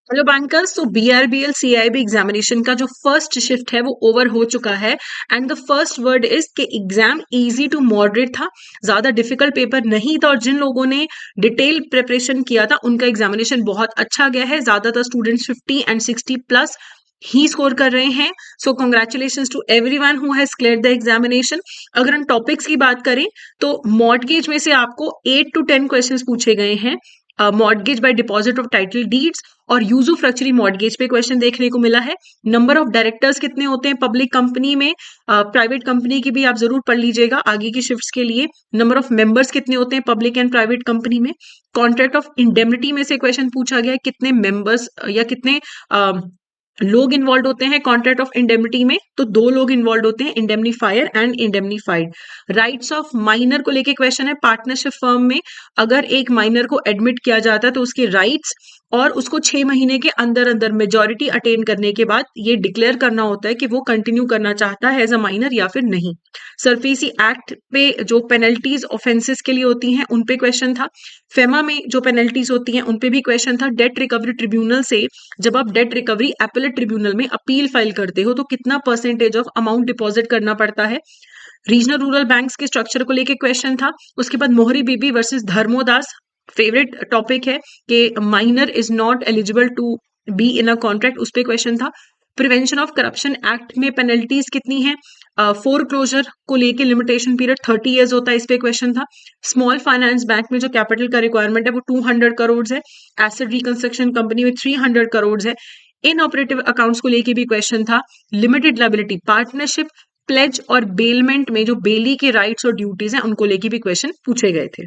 Hello bankers. तो बीआरबीएल CIB examination का जो फर्स्ट शिफ्ट है वो ओवर हो चुका है and the first word is कि एग्जाम इजी टू मॉडरेट था, ज्यादा डिफिकल्ट पेपर नहीं था और जिन लोगों ने डिटेल प्रिपरेशन किया था उनका एग्जामिनेशन बहुत अच्छा गया है। ज्यादातर स्टूडेंट्स 50 एंड 60 प्लस ही स्कोर कर रहे हैं। So congratulation to everyone who has clear the examination. अगर हम टॉपिक्स की बात करें तो मॉर्टगेज में से आपको 8 to 10 क्वेश्चंस पूछे गए हैं। Mortgage bye deposit of title deeds और यूजुफ्रक्चुअरी मॉर्टगेज पे क्वेश्चन देखने को मिला है। नंबर ऑफ डायरेक्टर्स कितने होते हैं पब्लिक कंपनी में, प्राइवेट कंपनी की भी आप जरूर पढ़ लीजिएगा आगे की शिफ्ट्स के लिए। नंबर ऑफ मेंबर्स कितने होते हैं पब्लिक एंड प्राइवेट कंपनी में। कॉन्ट्रैक्ट ऑफ इंडेमनिटी में से क्वेश्चन पूछा गया है, कितने मेंबर्स या कितने लोग इन्वॉल्व होते हैं कॉन्ट्रैक्ट ऑफ इंडेमनिटी में, तो 2 लोग इन्वॉल्व होते हैं, indemnifier and indemnified. Rights of minor को लेके क्वेश्चन है। पार्टनरशिप फर्म में अगर एक माइनर को एडमिट किया जाता है तो उसके राइट्स और उसको 6 महीने के अंदर अंदर मेजॉरिटी अटेन करने के बाद ये डिक्लेयर करना होता है कि वो कंटिन्यू करना चाहता है एज अ माइनर या फिर नहीं। सरफेसी एक्ट पे जो पेनल्टीज ऑफेंसेस के लिए होती हैं उन पे क्वेश्चन था। फेमा में जो पेनल्टीज होती हैं उन पे भी क्वेश्चन था। डेट रिकवरी ट्रिब्यूनल से जब आप डेट रिकवरी एपेलेट ट्रिब्यूनल में अपील फाइल करते हो तो कितना परसेंटेज ऑफ अमाउंट डिपॉजिट करना पड़ता है। रीजनल रूरल बैंक्स के स्ट्रक्चर को लेके क्वेश्चन था। उसके बाद Mohori Bibee versus Dharmodas, favourite topic है कि minor is not eligible to be in a contract, उस पे क्वेश्चन था। प्रिवेंशन ऑफ करप्शन एक्ट में पेनल्टीज कितनी है, फोर क्लोजर को लेके लिमिटेशन पीरियड 30 ईयर्स होता है, इस पे क्वेश्चन था। स्मॉल फाइनेंस बैंक में जो कैपिटल का रिक्वायरमेंट है वो 200 करोड़ है। एसेट रिकंस्ट्रक्शन कंपनी में 300 करोड़ है। इन ऑपरेटिव अकाउंट्स को लेके भी क्वेश्चन था। लिमिटेड लायबिलिटी, पार्टनरशिप, प्लेज और बेलमेंट में जो बेली के राइट्स और ड्यूटीज हैं उनको लेके भी क्वेश्चन पूछे गए थे।